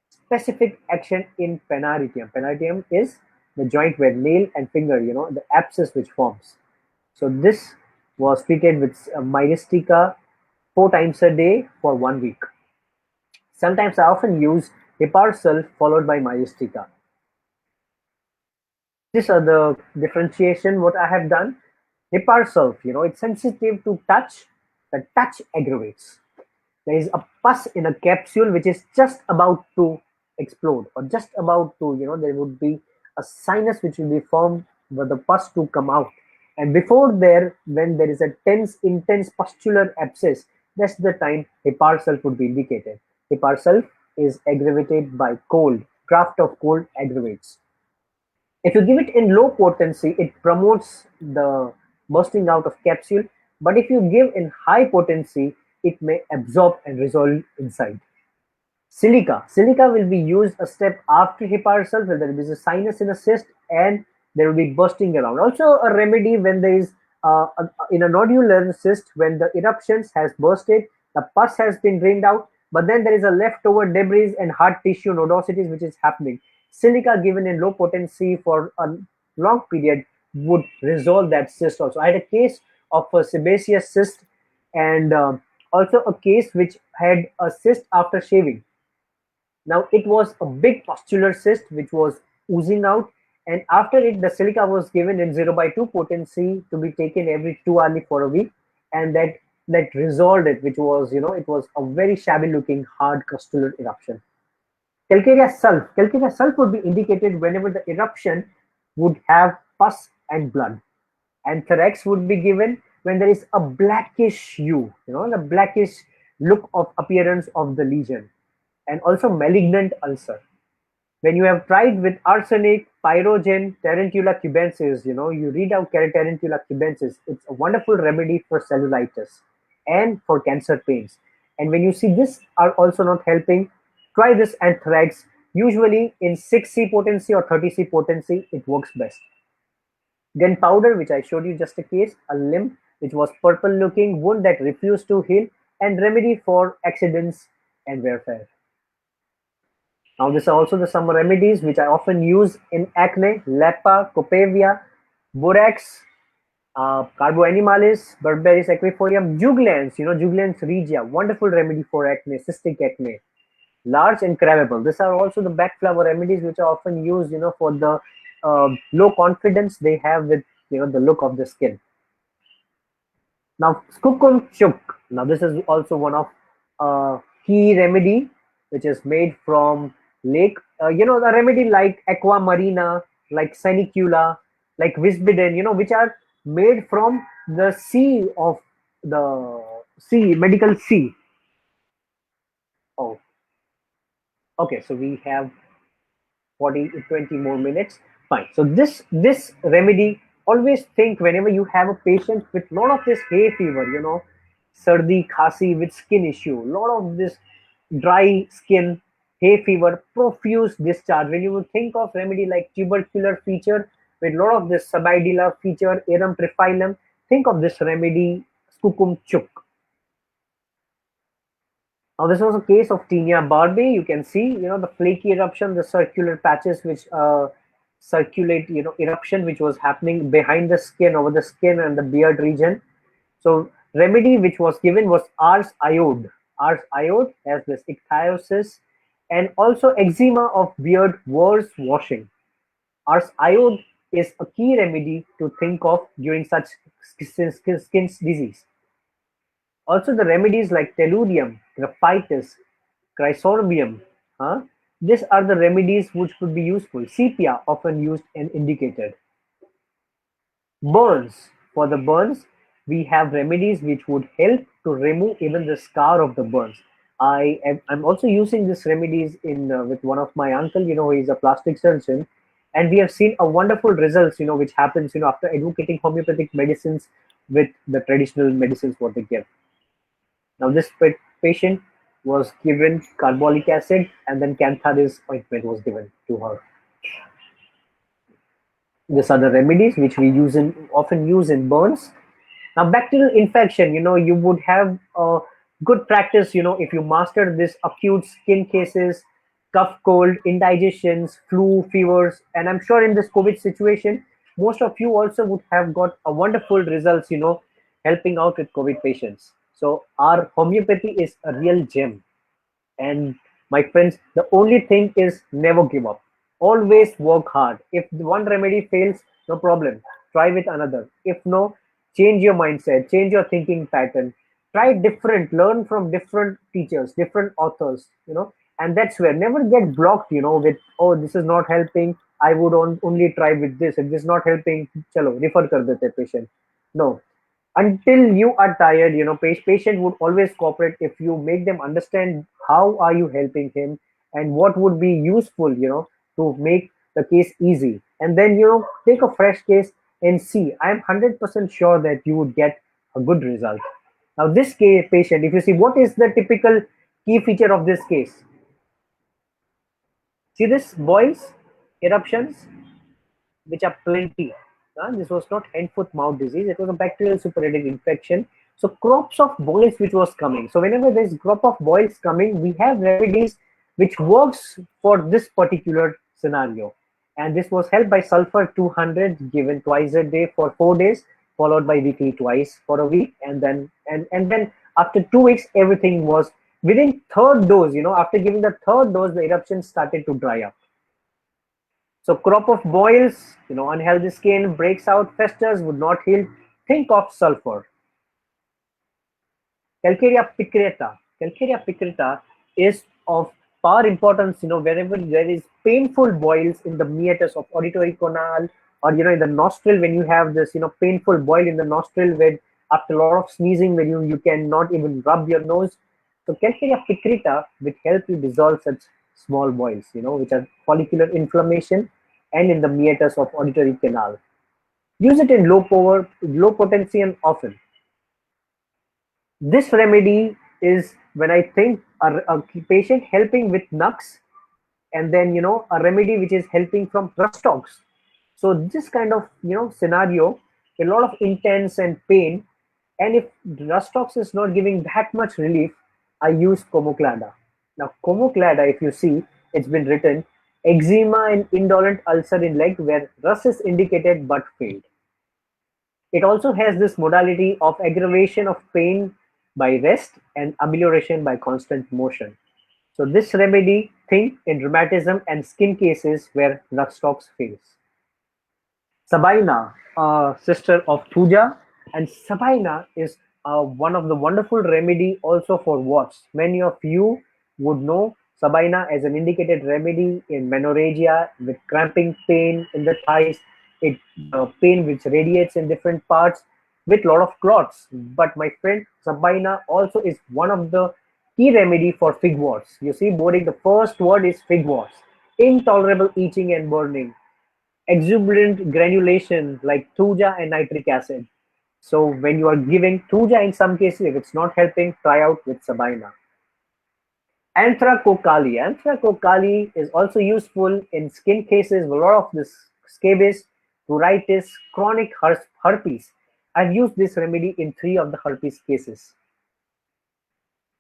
Specific action in penaritium. Penaritium is the joint where nail and finger, the abscess which forms. So this was treated with Myristica 4 times a day for 1 week. Sometimes I often use Heparsol followed by Myristica. These are the differentiation what I have done. Heparsol, it's sensitive to touch. The touch aggravates. There is a pus in a capsule which is just about to explode, or just about to, there would be a sinus which will be formed for the pus to come out. And before there, when there is a intense pustular abscess, that's the time Heparsol would be indicated. Heparsol is aggravated by cold. Draught of cold aggravates. If you give it in low potency, it promotes the bursting out of capsule. But if you give in high potency, it may absorb and resolve inside. Silica. Silica will be used a step after Heparsol, where there is a sinus in a cyst and there will be bursting around. Also a remedy when there is in a nodular cyst, when the eruptions has bursted, the pus has been drained out, but then there is a leftover debris and hard tissue nodosities which is happening. Silica given in low potency for a long period would resolve that cyst also. I had a case of a sebaceous cyst, and also a case which had a cyst after shaving. Now it was a big pustular cyst which was oozing out, and after it the silica was given in 0/2 potency to be taken every 2 hours for a week, and that resolved it, which was, it was a very shabby looking hard crustular eruption. Calcarea sulf would be indicated whenever the eruption would have pus and blood. Anthrax would be given when there is a blackish hue, the blackish look of appearance of the lesion, and also malignant ulcer. When you have tried with arsenic, pyrogen, Tarantula cubensis, you read out Tarantula cubensis. It's a wonderful remedy for cellulitis and for cancer pains. And when you see this are also not helping, try this anthrax. Usually in 6C potency or 30C potency, it works best. Gunpowder, which I showed you just a case, a limb which was purple looking, wound that refused to heal, and remedy for accidents and warfare. Now, these are also the some remedies which I often use in acne: Lepa, Copavia, Borax, Carboanimalis, Berberis equifolium, Juglans, Juglans regia, wonderful remedy for acne, cystic acne. Larch and craveable. These are also the backflower remedies which are often used, for the low confidence they have with, the look of the skin. Now, Skookum Chuk. Now, this is also one of key remedy which is made from lake. The remedy like Aqua Marina, like Sanicula, like Visbiden, which are made from the sea of the sea, medical sea. Oh, okay. So we have 20 more minutes. Fine. So this remedy, always think whenever you have a patient with lot of this hay fever, sardi, khasi with skin issue, lot of this dry skin, hay fever, profuse discharge. When you would think of remedy like tubercular feature with lot of this Sabidilla feature, Arum triphyllum, think of this remedy, Skookum Chuk. Now, this was a case of Tinea barbae. You can see, the flaky eruption, the circular patches which circulate, eruption which was happening behind the skin, over the skin and the beard region. So, remedy which was given was ars iode. Ars iode has this ichthyosis and also eczema of beard worse washing. Ars iode is a key remedy to think of during such skin disease. Also, the remedies like Tellurium, Graphitis, Chrysorbium, these are the remedies which could be useful. Sepia, often used and indicated. Burns. For the burns, we have remedies which would help to remove even the scar of the burns. I'm also using these remedies in with one of my uncle, he is a plastic surgeon, and we have seen a wonderful results, which happens, after advocating homeopathic medicines with the traditional medicines what they give. Now, this patient was given carbolic acid and then Cantharis ointment was given to her. These are the remedies which we often use in burns. Now, bacterial infection, you would have a good practice, if you master this acute skin cases, cough, cold, indigestions, flu, fevers, and I'm sure in this COVID situation, most of you also would have got a wonderful results, helping out with COVID patients. So our homeopathy is a real gem. And my friends, the only thing is never give up. Always work hard. If one remedy fails, no problem. Try with another. If no, change your mindset, change your thinking pattern. Try different, learn from different teachers, different authors, and that's where never get blocked, with, oh, this is not helping. I would only try with this. If this is not helping, chalo, refer kar dete patient. No, until you are tired, patient would always cooperate if you make them understand how are you helping him and what would be useful, to make the case easy. And then, take a fresh case and see. I am 100% sure that you would get a good result. Now, this case patient, if you see, what is the typical key feature of this case? See this boils, eruptions, which are plenty. This was not hand-foot-mouth disease. It was a bacterial superheated infection. So crops of boils which was coming. So whenever there's crop of boils coming, we have remedies which works for this particular scenario. And this was helped by sulfur 200 given twice a day for 4 days, followed by weekly twice for a week. And then after 2 weeks, everything was within third dose, after giving the third dose, the eruption started to dry up. So crop of boils, unhealthy skin, breaks out, festers, would not heal. Think of sulfur. Calcarea picreta. Calcarea picreta is of power importance, wherever there is painful boils in the meatus of auditory canal, or in the nostril, when you have this painful boil in the nostril, where after a lot of sneezing, when you cannot even rub your nose. So Calcarea picrita will help you dissolve such small boils, which are follicular inflammation and in the meatus of auditory canal. Use it in low power, low potency, and often. This remedy is, when I think, a patient helping with nux, and then a remedy which is helping from rustox. So this kind of scenario, a lot of intense and pain, and if rustox is not giving that much relief, I use Comoclada. Now Comoclada, if you see, it's been written eczema and indolent ulcer in leg where rus is indicated but failed. It also has this modality of aggravation of pain by rest and amelioration by constant motion. So this remedy, think in rheumatism and skin cases where rustox fails. Sabina, sister of Thuja, and Sabina is one of the wonderful remedy also for warts. Many of you would know Sabina as an indicated remedy in menorrhagia with cramping pain in the thighs, pain which radiates in different parts with lot of clots. But my friend, Sabina also is one of the key remedy for fig warts. You see, boarding, the first word is fig warts. Intolerable itching and burning, exuberant granulation like Thuja and nitric acid. So when you are giving Thuja, in some cases, if it's not helping, try out with Sabina. Anthracocali. Anthracocali is also useful in skin cases, a lot of this scabies, pruritus, chronic herpes. I've used this remedy in 3 of the herpes cases.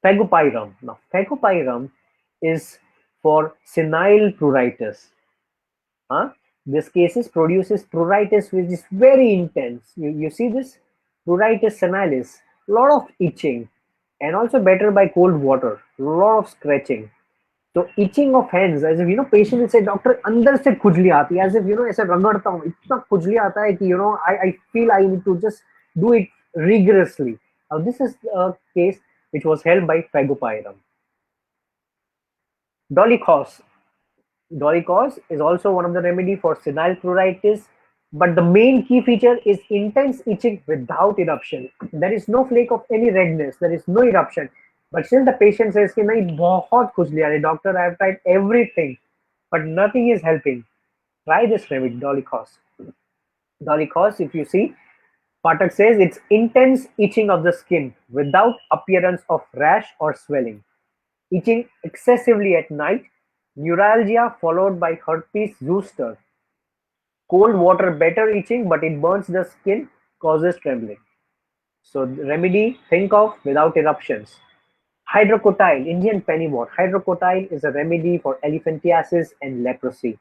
Fagupirum. Now, fagupirum is for senile pruritus. This cases produces pruritus which is very intense. You see this? Pruritus senilis, lot of itching, and also better by cold water, lot of scratching. So itching of hands, as if patient will say, doctor, अंदर से खुजली आती है, as if ऐसे रगड़ता हूँ, इतना खुजली आता है कि I feel I need to just do it rigorously. Now this is a case which was held by Fagupirum. Dolichos. Dolichos is also one of the remedy for senile pruritus, but the main key feature is intense itching without eruption. There is no flake of any redness, there is no eruption. But still the patient says कि नहीं बहुत खुजली आ रही, doctor, I have tried everything, but nothing is helping. Try this remedy, Dolichos. Dolichos, if you see, Patak says it's intense itching of the skin without appearance of rash or swelling. Itching excessively at night, neuralgia followed by herpes zoster. Cold water better itching, but it burns the skin, causes trembling. So the remedy, think of without eruptions. Hydrocotyle, Indian pennywort. Hydrocotyle is a remedy for elephantiasis and leprosy.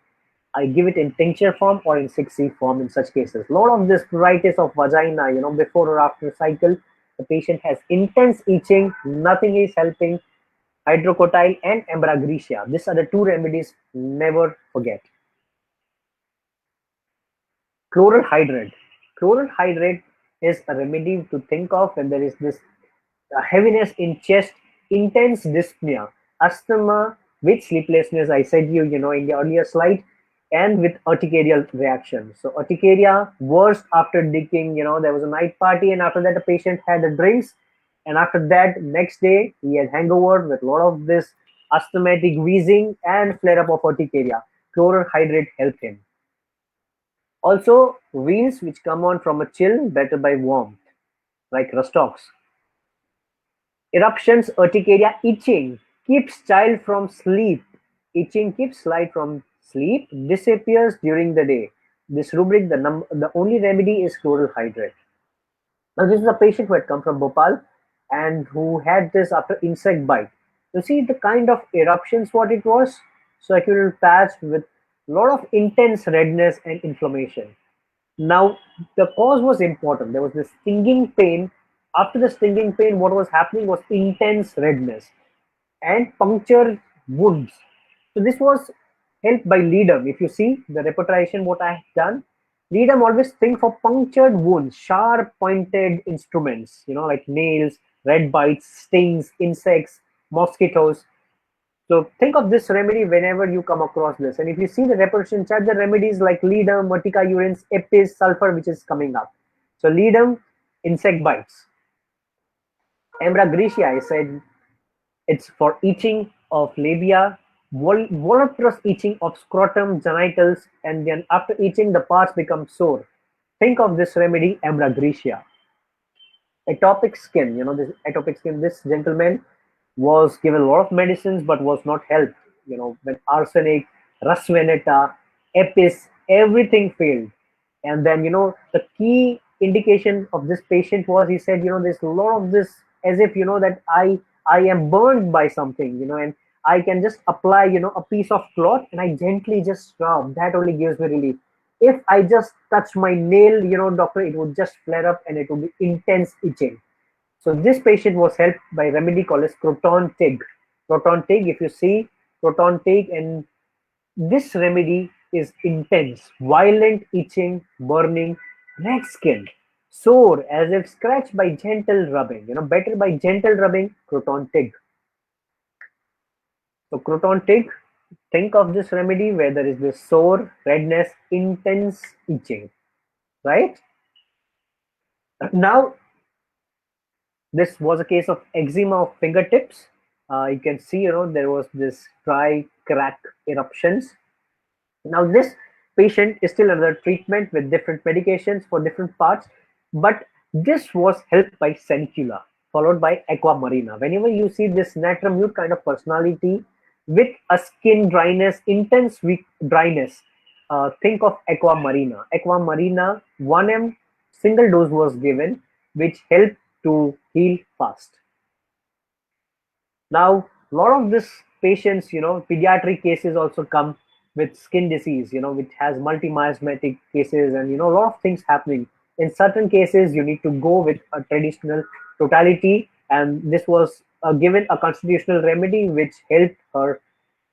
I give it in tincture form or in 6C form in such cases. A lot of this pruritus of vagina, before or after cycle, the patient has intense itching, nothing is helping. Hydrocotyle and ambragresia. These are the 2 remedies, never forget. Chloral hydrate. Chloral hydrate is a remedy to think of when there is this heaviness in chest, intense dyspnea, asthma with sleeplessness, I said in the earlier slide, and with urticarial reaction. So urticaria worst after dicking, there was a night party, and after that the patient had the drinks, and after that next day he had hangover with a lot of this asthmatic wheezing and flare up of urticaria. Chloral hydrate helped him. Also, wheals which come on from a chill, better by warmth, like rustox. Eruptions, urticaria, itching keeps child from sleep. Itching keeps child from sleep, disappears during the day. This rubric, the only remedy is chloral hydrate. Now, this is a patient who had come from Bhopal and who had this after insect bite. You see the kind of eruptions what it was? Circular patch with a lot of intense redness and inflammation. Now, the cause was important. There was this stinging pain. After the stinging pain, what was happening was intense redness and punctured wounds. So this was helped by Leadham. If you see the repetition, what I have done, Leadham always think for punctured wounds, sharp pointed instruments, like nails, red bites, stings, insects, mosquitoes. So think of this remedy whenever you come across this. And if you see the repetition chart, the remedies like ledum, Urtica urens, Apis, sulfur, which is coming up. So ledum, insect bites. Embragracia, I said it's for itching of labia, voluptuous itching of scrotum, genitals, and then after itching, the parts become sore. Think of this remedy, Embragracia. Atopic skin, this atopic skin, this gentleman was given a lot of medicines but was not helped. When arsenic, Ras veneta, Apis, everything failed. And then, the key indication of this patient was, he said, there's a lot of this, as if, that I am burned by something, and I can just apply, a piece of cloth and I gently just rub. That only gives me relief. If I just touch my nail, doctor, it would just flare up and it would be intense itching. So this patient was helped by a remedy called as Croton Tig. Croton Tig, if you see Croton Tig, and this remedy is intense, violent itching, burning, red skin, sore as if scratched by gentle rubbing. Better by gentle rubbing, Croton Tig. So Croton Tig, think of this remedy where there is this sore, redness, intense itching, right? Now, this was a case of eczema of fingertips. You can see, there was this dry crack eruptions. Now, this patient is still under treatment with different medications for different parts, but this was helped by Senicula, followed by Aquamarina. Whenever you see this natramute kind of personality with a skin dryness, intense weak dryness, think of Aquamarina. Aquamarina 1 ml single dose was given, which helped to heal fast. Now, a lot of this patients, pediatric cases also come with skin disease, which has multi-miasmatic cases, and a lot of things happening. In certain cases, you need to go with a traditional totality, and this was given a constitutional remedy which helped her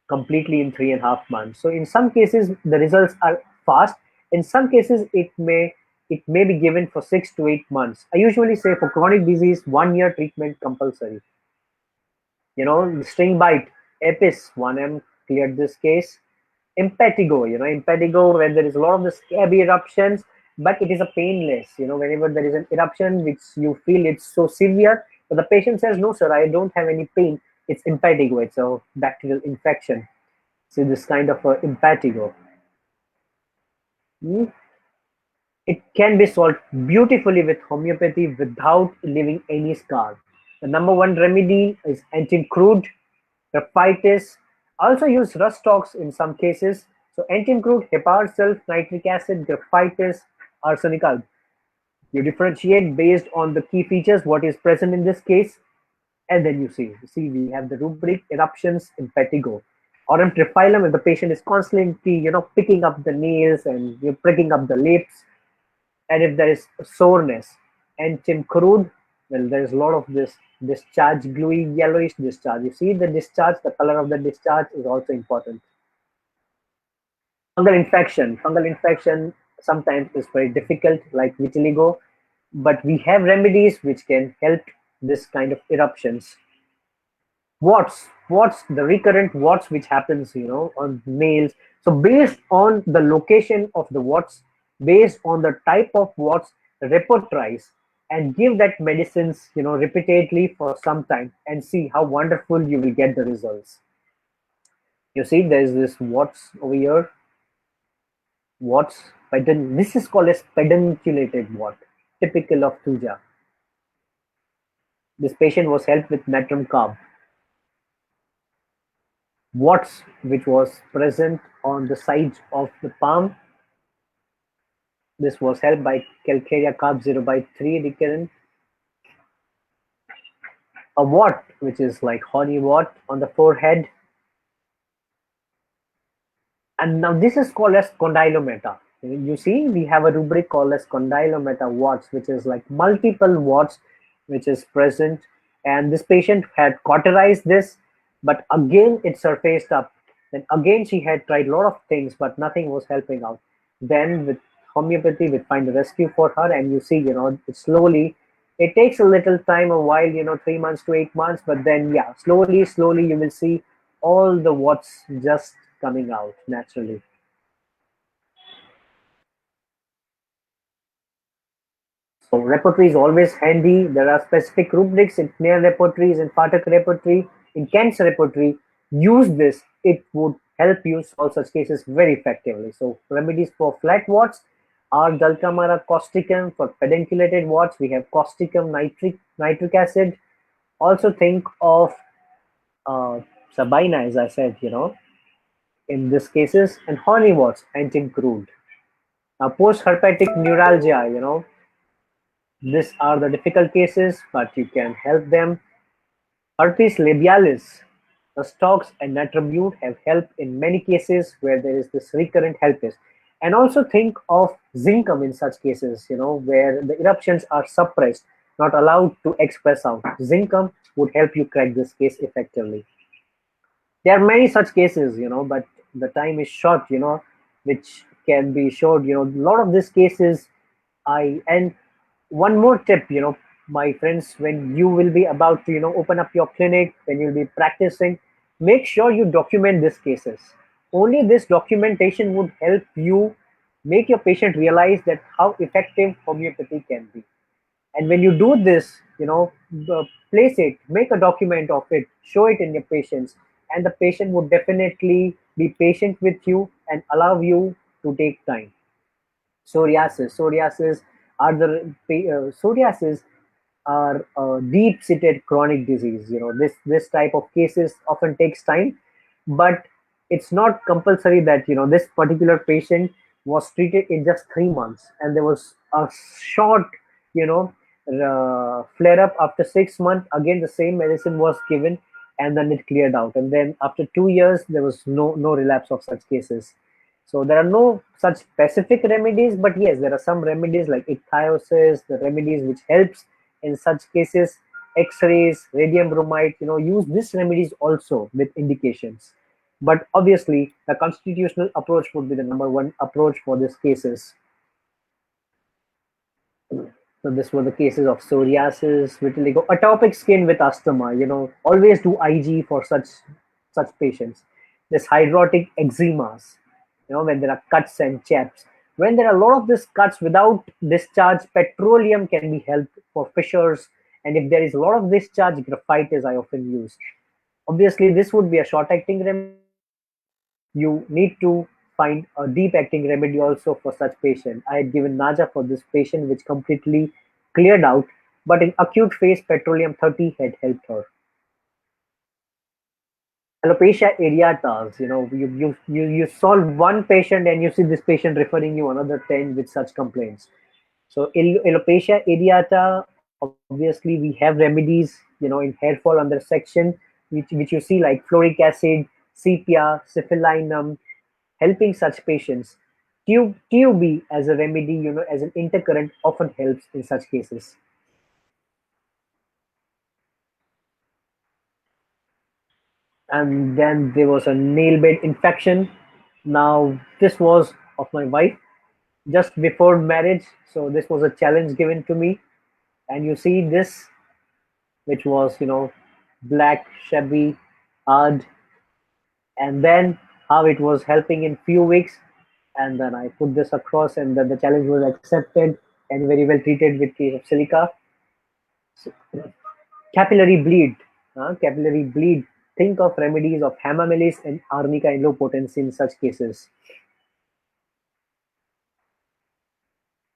completely in 3.5 months. So in some cases, the results are fast. In some cases, it may be given for 6 to 8 months. I usually say for chronic disease, 1 year treatment compulsory. String bite, Apis, 1 ml cleared this case. Impetigo, impetigo, when there is a lot of the scabby eruptions, but it is a painless, whenever there is an eruption which you feel it's so severe, but the patient says, no, sir, I don't have any pain. It's impetigo, it's a bacterial infection. So this kind of impetigo. It can be solved beautifully with homeopathy without leaving any scar. The number one remedy is antimcrude, graphitis. Also use rust ox in some cases. So antimcrude, heparin sulf, nitric acid, graphitis, arsenic alb. You differentiate based on the key features, what is present in this case, and then you see we have the rubric eruptions, impetigo. Aurum triphyllum, if the patient is constantly, picking up the nails and pricking up the lips, and if there is soreness, antimcrude, well, there is a lot of this discharge, gluey yellowish discharge. You see the discharge, the color of the discharge is also important. Fungal infection sometimes is very difficult, like vitiligo, but we have remedies which can help this kind of eruptions. Warts, the recurrent warts which happens, on nails. So based on the location of the warts, based on the type of warts, repertorize and give that medicines, repeatedly for some time and see how wonderful you will get the results. You see, there's this warts over here. Warts, this is called as pedunculated wart, typical of Tuja. This patient was helped with natrum carb. Warts which was present on the sides of the palm. This was helped by Calcarea carb 0/3 recurrent. A wart which is like horny wart on the forehead. And now this is called as condylomata. You see, we have a rubric called as condylomata warts, which is like multiple warts which is present. And this patient had cauterized this, but again it surfaced up. Then again she had tried a lot of things, but nothing was helping out. Then with homeopathy, we find a rescue for her, and you see, it takes a little time, a while, 3 months to 8 months, but then yeah, slowly you will see all the warts just coming out naturally. So repertory is always handy. There are specific rubrics in Kner repertories, in Phatak repertory, in Kent's repertory. Use this. It would help you solve such cases very effectively. So remedies for flat warts are Dulcamara causticum. For pedunculated warts, we have causticum nitric acid. Also think of Sabina, as I said, in this cases, and horny warts, anti-crude. Now post-herpetic neuralgia, these are the difficult cases, but you can help them. Herpes labialis, the stocks and natramute have helped in many cases where there is this recurrent herpes. And also think of zincum in such cases, where the eruptions are suppressed, not allowed to express out. Zincum would help you crack this case effectively. There are many such cases, but the time is short, which can be showed. A lot of these cases, and one more tip, my friends, when you will be about to, open up your clinic, when you'll be practicing, make sure you document these cases. Only this documentation would help you make your patient realize that how effective homeopathy can be. And when you do this, place it, make a document of it, show it in your patients, and the patient would definitely be patient with you and allow you to take time. Psoriasis are psoriasis are a deep-seated chronic disease. This type of cases often takes time, but it's not compulsory that this particular patient was treated in just 3 months, and there was a short you know flare up after 6 months. Again, the same medicine was given, and then it cleared out. And then after 2 years, there was no relapse of such cases. So there are no such specific remedies, but yes, there are some remedies like ichthyosis, the remedies which helps in such cases, X-rays, radium bromide. Use these remedies also with indications. But obviously, the constitutional approach would be the number one approach for these cases. So this were the cases of psoriasis, vitiligo, atopic skin with asthma. Always do IG for such patients. This hydrotic eczemas, when there are cuts and chaps. When there are a lot of these cuts without discharge, petroleum can be helped for fissures. And if there is a lot of discharge, graphite is I often use. Obviously, this would be a short-acting remedy. You need to find a deep-acting remedy also for such patient. I had given Naja for this patient, which completely cleared out. But in acute phase, petroleum 30 had helped her. Alopecia areata, you solve one patient and you see this patient referring you another 10 with such complaints. So alopecia areata, obviously we have remedies, in hair fall under section, which you see like fluoric acid, sepia, syphilinum, helping such patients. TUB as a remedy, as an intercurrent often helps in such cases. And then there was a nail bed infection. Now this was of my wife just before marriage, so this was a challenge given to me. And you see this, which was black, shabby, hard, and then how it was helping in few weeks. And then I put this across, and then the challenge was accepted and very well treated with case of silica. So, capillary bleed. Capillary bleed. Think of remedies of hamamelis and arnica in low potency in such cases.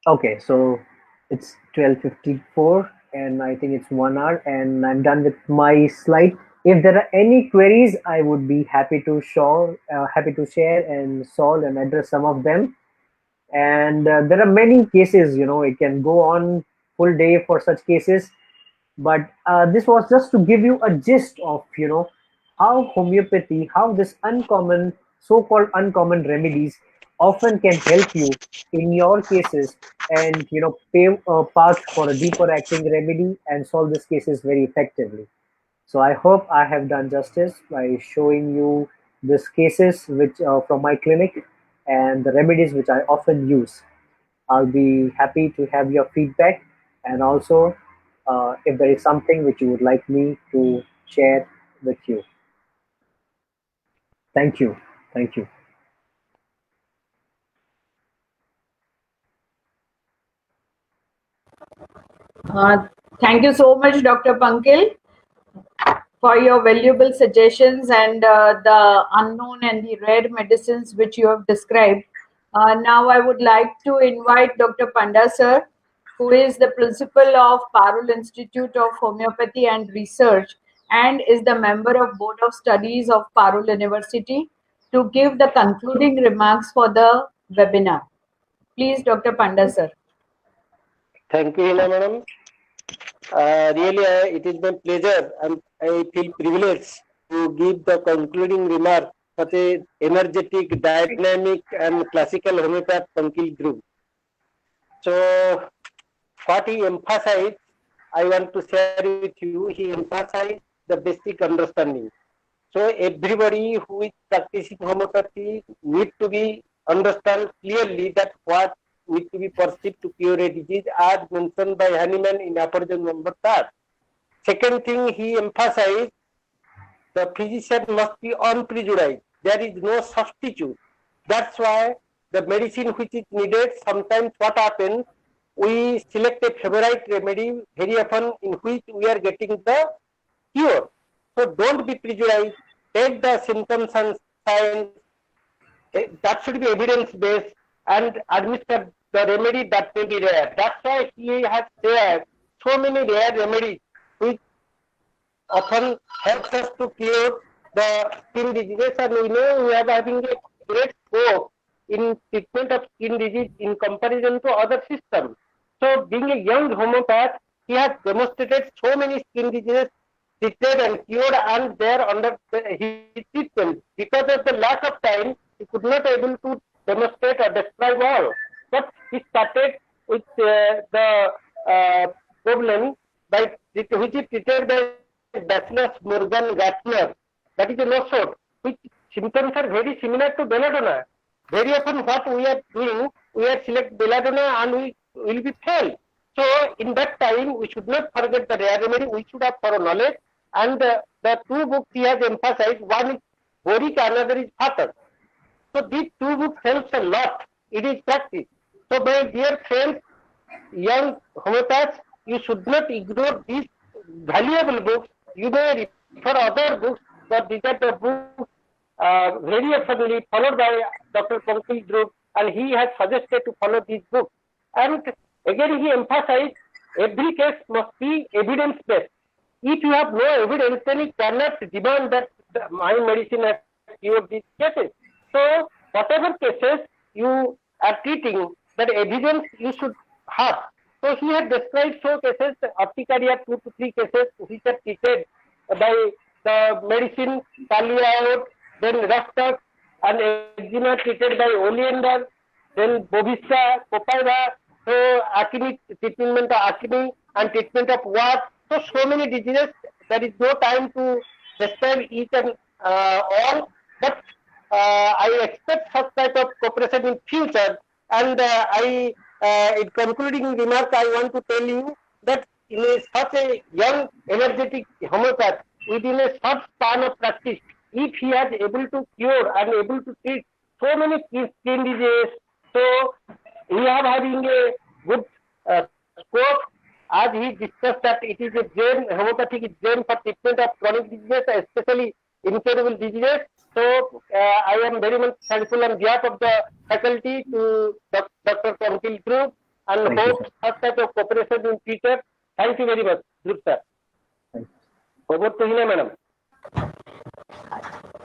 Okay, so it's 12:54, and I think it's 1 hour, and I'm done with my slide. If there are any queries, I would be happy to share and solve and address some of them. And there are many cases. It can go on full day for such cases. But this was just to give you a gist of how homeopathy, how this uncommon, so-called uncommon remedies often can help you in your cases, and pave a path for a deeper acting remedy and solve these cases very effectively. So I hope I have done justice by showing you these cases which from my clinic and the remedies which I often use. I'll be happy to have your feedback, and also if there is something which you would like me to share with you. Thank you. Thank you. Thank you so much, Dr. Pankil, for your valuable suggestions and the unknown and the rare medicines which you have described. Now, I would like to invite Dr. Panda sir, who is the principal of Parul Institute of Homeopathy and Research and is the member of Board of Studies of Parul University, to give the concluding remarks for the webinar. Please, Dr. Panda sir. Thank you, Hina madam. Really, it is my pleasure and I feel privileged to give the concluding remark such a energetic, dynamic and classical homeopath Pankil Dhruv. So, what he emphasized, I want to share with you, he emphasized the basic understanding. So, everybody who is practicing homeopathy need to be understand clearly that what need to be perceived to cure a disease as mentioned by Hahnemann in Aperture number 3. Second thing he emphasized, the physician must be unprejudiced. There is no substitute. That's why the medicine which is needed, sometimes what happens, we select a favorite remedy very often in which we are getting the cure. So don't be prejudiced. Take the symptoms and signs. That should be evidence based and administer the remedy that may be rare. That's why he has shared so many rare remedies which often helps us to cure the skin diseases, and we know we are having a great scope in treatment of skin disease in comparison to other systems. So being a young homeopath, he has demonstrated so many skin diseases treated and cured, and they are under his treatment. Because of the lack of time, he could not able to demonstrate or describe all. But he started with the problem by which is treated by Bacillus Morgan Gartner. That is a no-shot, which symptoms are very similar to belladonna. Very often what we are doing, we are select belladonna and we will be failed. So in that time, we should not forget the rare remedy, we should have thorough knowledge. And the two books he has emphasized, one is Boric, another is Father. So these two books helps a lot. It is practice. So my dear friends, young homeopaths, you should not ignore these valuable books. You may refer other books, but these are the books very often followed by Dr. Pankil Dhruv, and he has suggested to follow these books. And again, he emphasized every case must be evidence-based. If you have no evidence, then you cannot demand that my medicine has cured these cases. So, whatever cases you are treating, that evidence you should have. So, he had described so cases, urticaria 2 to 3 cases which are treated by the medicine Taliaot, then Rastak, and eczema treated by Oleander, then Bovista, Copaiba, so acne, treatment of acne and treatment of what. So many diseases, there is no time to describe each and all, but I expect such type of cooperation in future. And in concluding remark, I want to tell you that in such a young, energetic homeopath, within a short span of practice, if he is able to cure and able to treat so many skin diseases, so he is having a good scope. As he discussed that it is a gem, homeopathic is gem for treatment of chronic diseases, especially incurable diseases. So I am very much thankful on behalf of the faculty to Dr. Pankil Dhruv and hope such type of cooperation in future. Thank you very much, Dhruv sir. Over to Hina madam.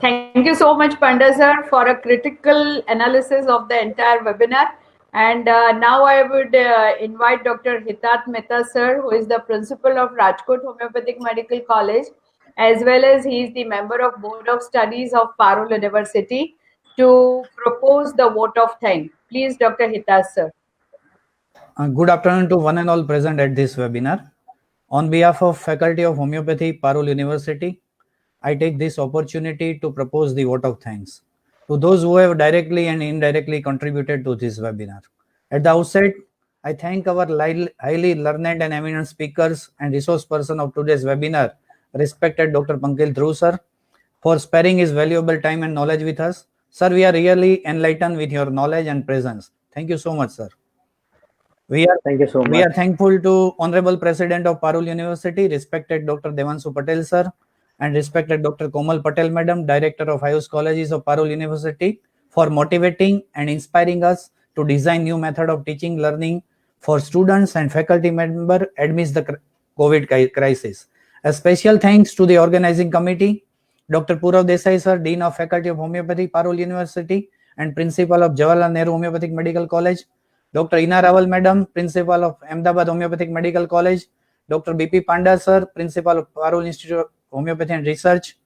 Thank you so much, Panda sir, for a critical analysis of the entire webinar. And now I would invite Dr. Hitat Mehta sir, who is the principal of Rajkot Homeopathic Medical College, as well as he is the member of Board of Studies of Parul University, to propose the vote of thanks. Please, Dr. Hitat sir. Good afternoon to one and all present at this webinar. On behalf of Faculty of Homeopathy, Parul University, I take this opportunity to propose the vote of thanks to those who have directly and indirectly contributed to this webinar. At the outset, I thank our highly learned and eminent speakers and resource person of today's webinar, respected Dr. Pankil Dhruv sir, for sparing his valuable time and knowledge with us. Sir, we are really enlightened with your knowledge and presence. Thank you so much, sir. Thank you so much. We are thankful to Honorable President of Parul University, respected Dr. Devanshu Patel, sir, and respected Dr. Komal Patel, madam, Director of Ayush Colleges of Parul University, for motivating and inspiring us to design new method of teaching learning for students and faculty member amidst the COVID crisis. A special thanks to the organizing committee, Dr. Purav Desai, sir, Dean of Faculty of Homeopathy, Parul University, and Principal of Jawaharlal Nehru Homeopathic Medical College, Dr. Ina Rawal, madam, Principal of Ahmedabad Homeopathic Medical College, Dr. BP Panda, sir, Principal of Parul Institute of Homeopathy and Research,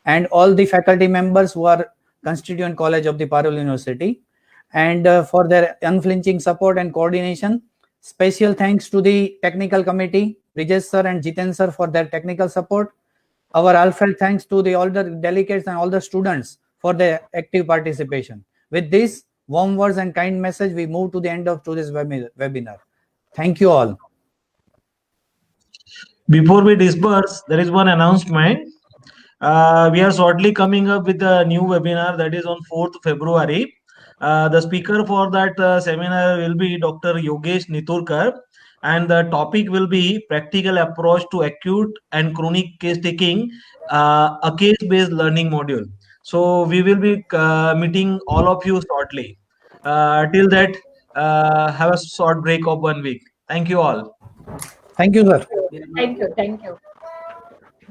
and all the faculty members who are constituent college of the Parul University, and for their unflinching support and coordination. Special thanks to the technical committee, Brijesh sir and Jiten sir, for their technical support. Our heartfelt thanks to all the delegates and all the students for their active participation. With this warm words and kind message, we move to the end of today's webinar. Thank you all. Before we disperse, there is one announcement. We are shortly coming up with a new webinar that is on 4th February. The speaker for that seminar will be Dr. Yogesh Niturkar, and the topic will be practical approach to acute and chronic case taking, a case-based learning module. So we will be meeting all of you shortly. Till that, have a short break of 1 week. Thank you all. Thank you, sir. Thank you. Thank you.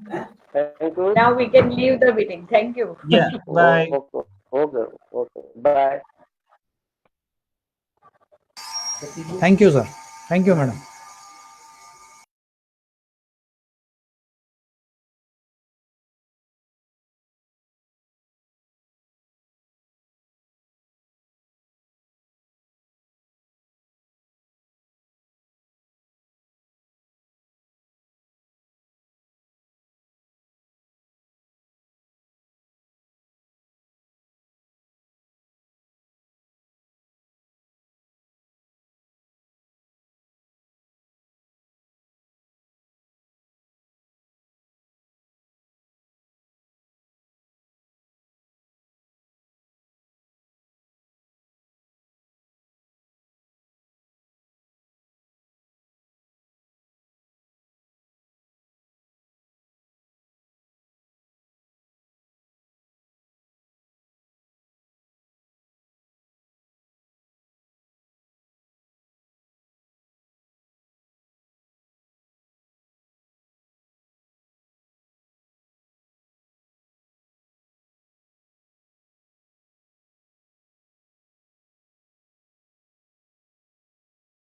Thank you. Now we can leave the meeting. Thank you. Yeah, bye. Okay. Bye. Thank you, sir. Thank you, madam.